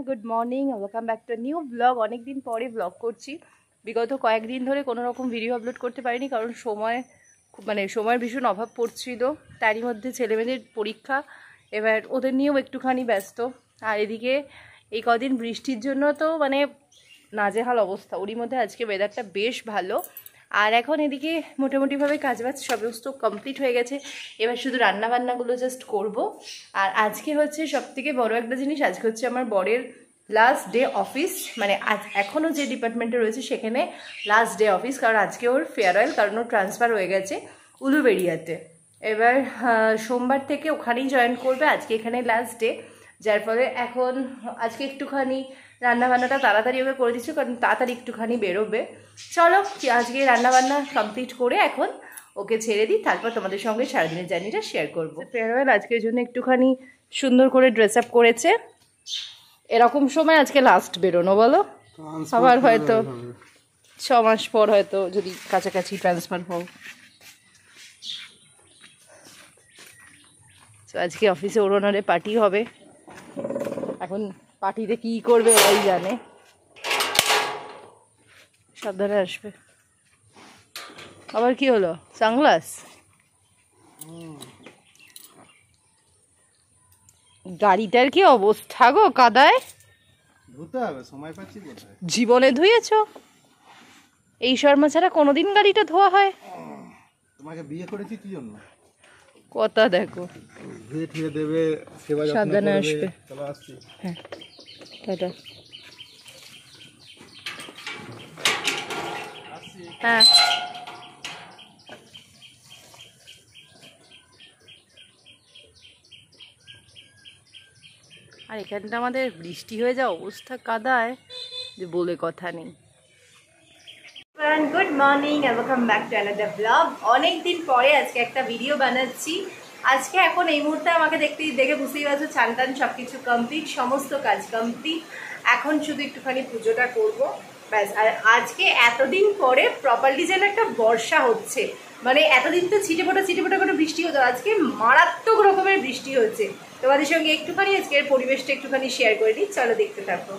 Good morning, welcome back to new blog. অনেকদিন পরে blog করছি। বিগত কয়েকদিন ধরে কোনো রকম ভিডিও আপলোড করতে পারিনি, কারণ সময়ের ভীষণ অভাব পড়ছিল। তারই মধ্যে ছেলেমেয়েদের পরীক্ষা, এবার ওদের নিয়েও একটুখানি ব্যস্ত। আর এদিকে এই কদিন বৃষ্টির জন্য তো নাজেহাল অবস্থা। ওরই মধ্যে আজকে ওয়েদারটা বেশ ভালো। আর এখন এদিকে মোটামুটিভাবে কাজবাজ সমস্ত কমপ্লিট হয়ে গেছে। এবার শুধু রান্নাবান্নাগুলো জাস্ট করব। আর আজকে হচ্ছে সবথেকে বড় একটা জিনিস, আজকে হচ্ছে আমার বরের লাস্ট ডে অফিস। এখনও যে ডিপার্টমেন্টে রয়েছে সেখানে লাস্ট ডে অফিস, কারণ আজকে ওর ফেয়ারওয়েল, কারণ ওর ট্রান্সফার হয়ে গেছে উলুবেড়িয়াতে। এবার সোমবার থেকে ওখানেই জয়েন করবে। আজকে এখানে লাস্ট ডে, যার ফলে এখন আজকে একটুখানি রান্নাবান্নাটা তাড়াতাড়ি ওকে করে দিচ্ছি, কারণ তাড়াতাড়ি একটুখানি বেরোবে। চলো আজকে রান্নাবান্না কমপ্লিট করে এখন ওকে ছেড়ে দিই, তারপর তোমাদের সঙ্গে সারাদিনের জার্নিটা শেয়ার করবো। ফেয়ারওয়েল আজকের জন্য একটুখানি সুন্দর করে ড্রেস আপ করেছে। এরকম সময় আজকে লাস্ট বেরোনো, বলো? আবার হয়তো 6 মাস পর হয়তো যদি কাছাকাছি ট্রান্সফার হোক। তো আজকে অফিসে ওর ওনারে পার্টি হবে। এখন পার্টিতে কি করবে ওরাই জানে। সাবধানে আসবে। আবার কি হলো? সানগ্লাস? গাড়িটার কি অবস্থা গো, কাদায় ধুতে হবে, সময় পাচ্ছি কোথায়? জীবনে ধুয়েছ? এই শর্মা ছাড়া কোনোদিন গাড়িটা ধোয়া হয়? তোমাকে বিয়ে করেছি কি জন্য? কথা দেখো। ধুয়ে ঠিয়ে দেবে, সেবা যত্ন সাবধানে করবে। আসবে। চলো আসছি। হ্যাঁ, টাটা। হ্যাঁ, আর এখানটা আমাদের বৃষ্টি হয়ে যাওয়া অবস্থা কাদায় যে বলে কথা নেই। Good morning, welcome back to another blog. অনেকদিন পরে আজকে একটা ভিডিও বানাচ্ছি। আজকে এখন এই মুহূর্তে আমাকে দেখে বুঝতেই পারছো, চান টান সব কিছু কমপ্লিট, সমস্ত কাজ কমপ্লিট। এখন শুধু একটুখানি পুজোটা করব, ব্যাস। আর আজকে এতদিন পরে প্রপারলি যেন একটা বর্ষা হচ্ছে। এতদিন তো ছিটে ফোটা করে বৃষ্টি হতো, আজকে মারাত্মক রকমের বৃষ্টি হচ্ছে। তোমাদের সঙ্গে একটুখানি আজকের পরিবেশটা একটুখানি শেয়ার করে দিই, চলো দেখতে থাকো।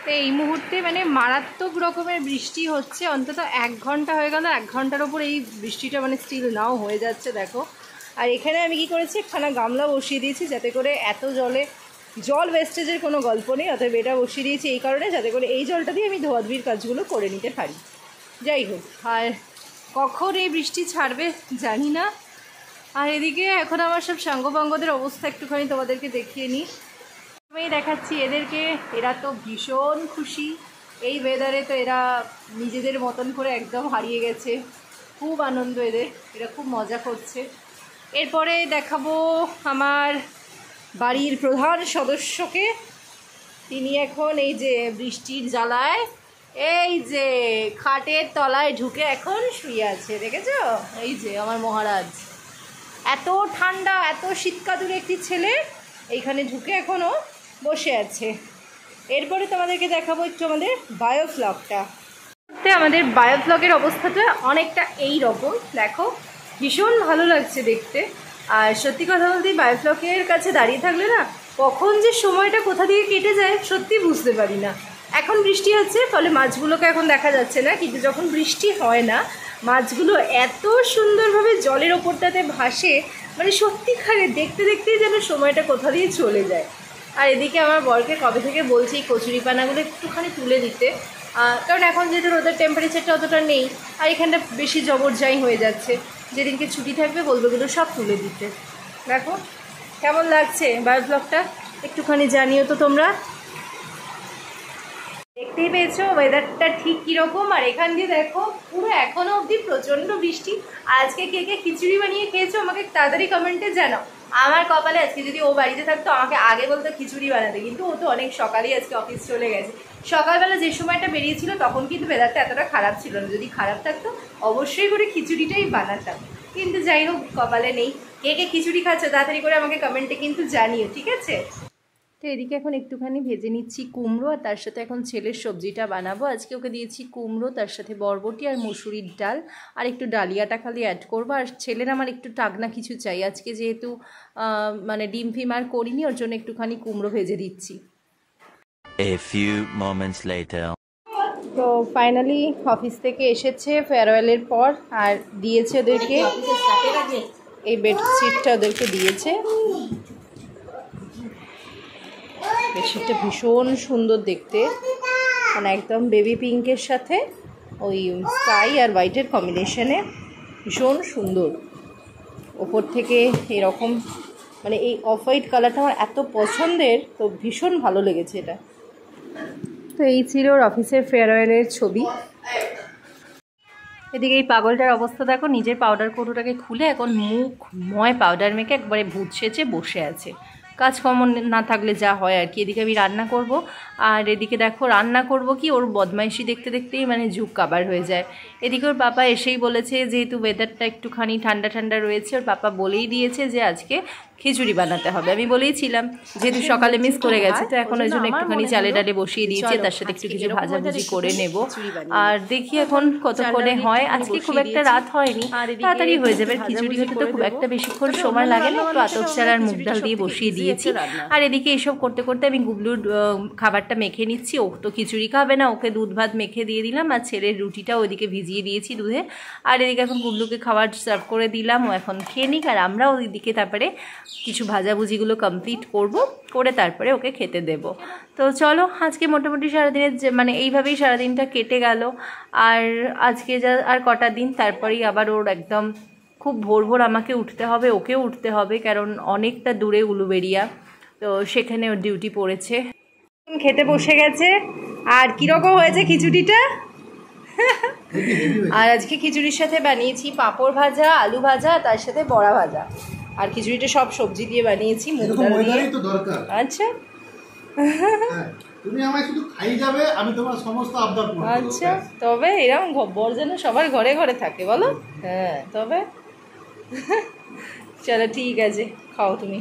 তো এই মুহূর্তে মারাত্মক রকমের বৃষ্টি হচ্ছে। অন্তত 1 ঘন্টা হয়ে গেল, 1 ঘন্টার ওপর এই বৃষ্টিটা স্টিল নাও হয়ে যাচ্ছে, দেখো। আর এখানে আমি কি করেছি, একখানা গামলা বসিয়ে দিয়েছি, যাতে করে এত জল ওয়েস্টেজের কোনো গল্প নেই। অতএব এটা বসিয়ে দিয়েছি এই কারণে, যাতে করে এই জলটা দিয়ে আমি ধোয়াধুয়ির কাজগুলো করে নিতে পারি। যাই হোক, আর কখন এই বৃষ্টি ছাড়বে জানি না। আর এদিকে এখন আমার সব সাঙ্গপাঙ্গদের অবস্থা একটুখানি তোমাদেরকে দেখিয়ে নিই। আমি দেখাচ্ছি এদেরকে, এরা তো ভীষণ খুশি এই ওয়েদারে। তো এরা নিজেদের মতন করে একদম হারিয়ে গেছে, খুব আনন্দ এদের, এরা খুব মজা করছে। এরপরে দেখাবো আমার বাড়ির প্রধান সদস্যকে। তিনি এখন এই যে বৃষ্টির জ্বালায় এই যে খাটের তলায় ঢুকে এখন শুয়ে আছে, দেখেছো? এই যে আমার মহারাজ, এত ঠান্ডা এত শীতকাতুরে একটি ছেলে এইখানে ঢুকে এখনও বসে আছে। এরপরে তোমাদেরকে দেখাবো একটু আমাদের বায়োফ্লগটা। আমাদের বায়োফ্লগের অবস্থাটা অনেকটা এই রকম, দেখো, ভীষণ ভালো লাগছে দেখতে। আর সত্যি কথা বলতে বায়োফ্লগের কাছে দাঁড়িয়ে থাকলে না, কখন যে সময়টা কোথা দিয়ে কেটে যায় সত্যি বুঝতে পারি না। এখন বৃষ্টি হচ্ছে, ফলে মাছগুলোকে এখন দেখা যাচ্ছে না, কিন্তু যখন বৃষ্টি হয় না, মাছগুলো এত সুন্দরভাবে জলের ওপরটাতে ভাসে, সত্যিকারে দেখতে দেখতেই যেন সময়টা কোথা দিয়ে চলে যায়। আর এদিকে আমার বরকে কবে থেকে বলছি এই কচুরিপানাগুলো একটুখানি তুলে দিতে, কারণ এখন যেহেতু রোদের টেম্পারেচারটা অতটা নেই, আর এখানটা বেশি জবরজাই হয়ে যাচ্ছে। যেদিনকে ছুটি থাকবে বলবে এগুলো সব তুলে দিতে। দেখো কেমন লাগছে বায়োফ্লগটা, একটুখানি জানিও তো তোমরা। দেখতেই পেয়েছো ওয়েদারটা ঠিক কীরকম। আর এখান দিয়ে দেখো পুরো এখনও অবধি প্রচণ্ড বৃষ্টি। আজকে কে কে খিচুড়ি বানিয়ে খেয়েছো আমাকে তাড়াতাড়ি কমেন্টে জানাও। আমার কপালে আজকে যদি ও বাড়িতে থাকতো আমাকে আগে বলতো খিচুড়ি বানাতে, কিন্তু ও তো অনেক সকালেই আজকে অফিস চলে গেছে। সকালবেলা যে সময়টা বেরিয়েছিল তখন কিন্তু ওয়েদারটা এতটা খারাপ ছিল না, যদি খারাপ থাকতো অবশ্যই করে খিচুড়িটাই বানাতাম, কিন্তু যাই হোক কপালে নেই। কে কে খিচুড়ি খাচ্ছ তাড়াতাড়ি করে আমাকে কমেন্টে কিন্তু জানিও, ঠিক আছে? তো এদিকে এখন একটুখানি ভেজে নিচ্ছি কুমড়ো, আর তার সাথে এখন ছেলের সবজিটা বানাবো। আজকে ওকে দিয়েছি কুমড়ো, তার সাথে বরবটি আর মুসুরির ডাল, আর একটু ডালিয়াটা খালি অ্যাড করবো। আর ছেলের আমার একটু টাগনা কিছু চাই আজকে, যেহেতু মানে ডিম ফিম আর করিনি, ওর জন্য একটুখানি কুমড়ো ভেজে দিচ্ছি। A few moments later. তো ফাইনালি অফিস থেকে এসেছে ফেয়ারওয়েলের পর, আর দিয়েছে ওদেরকে এই বেডশিটটা, ওদেরকে দিয়েছে। বেডশিটটা ভীষণ সুন্দর দেখতে, মানে একদম বেবি পিঙ্কের সাথে ওই স্কাই আর হোয়াইটের কম্বিনেশনে ভীষণ সুন্দর। ওপর থেকে এরকম মানে এই অফ হোয়াইট কালারটা আমার এত পছন্দের, তো ভীষণ ভালো লেগেছে এটা। তো এই ছিল ওর অফিসের ফেয়ারওয়েলের ছবি। এদিকে এই পাগলটার অবস্থা দেখো, নিজের পাউডার কৌটোটাকে খুলে এখন মুখময় পাউডার মেখে একবারে ভূত সেজে বসে আছে। কাজকর্ম না থাকলে যা হয় আর কি। এদিকে আমি রান্না করব, আর এদিকে দেখো রান্না করব কি, ওর বদমাইশি দেখতে দেখতেই মানে যুগ কাবার হয়ে যায়। এদিকে ওর পাপা এসেই বলেছে, যেহেতু ওয়েদারটা একটুখানি ঠান্ডা ঠান্ডা রয়েছে, ওর পাপা বলেই দিয়েছে যে আজকে খিচুড়ি বানাতে হবে। আমি বলেইছিলাম যেহেতু সকালে মিস করে গেছে, তো এখন ওই জন্য একটুখানি চালে ডালে বসিয়ে দিয়েছি, তার সাথে একটু কিছু ভাজাভুজি করে নেব। আর দেখি এখন কতক্ষণে হয়। আজকে খুব একটা রাত হয়নি, তাড়াতাড়ি হয়ে যাবে। খিচুড়ি হতে তো খুব একটা বেশিক্ষণ সময় লাগে না, একটু আতপ চাল আর মুগ ডাল দিয়ে বসিয়ে দিয়েছি। আর এদিকে এসব করতে করতে আমি গুবলুর খাবারটা মেখে নিচ্ছি। ও তো খিচুড়ি খাবে না, ওকে দুধ ভাত মেখে দিয়ে দিলাম, আর ছেলের রুটিটা ওইদিকে ভিজিয়ে দিয়েছি দুধে। আর এদিকে এখন গুবলুকে খাবার সার্ভ করে দিলাম, ও এখন খেয়ে নিক, আর আমরা ওইদিকে তারপরে কিছু ভাজাভুজিগুলো কমপ্লিট করে তারপরে ওকে খেতে দেব। তো চলো, আজকে মোটামুটি সারাদিনের মানে এইভাবেই সারাদিনটা কেটে গেল। আর আজকে যা আর কটা দিন, তারপরেই আবার ওর একদম খুব ভোর ভোর আমাকে উঠতে হবে, ওকেও উঠতে হবে, কারণ অনেকটা দূরে উলুবেড়িয়া, তো সেখানে ওর ডিউটি পড়েছে। খেতে বসে গেছে। আর কীরকম হয়েছে খিচুড়িটা? আর আজকে খিচুড়ির সাথে বানিয়েছি পাঁপড় ভাজা, আলু ভাজা, তার সাথে বড়া ভাজা। আর খিচুড়িটা সব সবজি দিয়ে বানিয়েছি, মুগ ডাল দিয়ে। আচ্ছা, তুমি আমায় শুধু খাই যাবে, আমি তোমার সমস্ত আবদার পূরণ করব। আচ্ছা, তবে এরকম বর যেন সবার ঘরে ঘরে থাকে, বলো? হ্যাঁ, তবে চলো ঠিক আছে, খাও তুমি।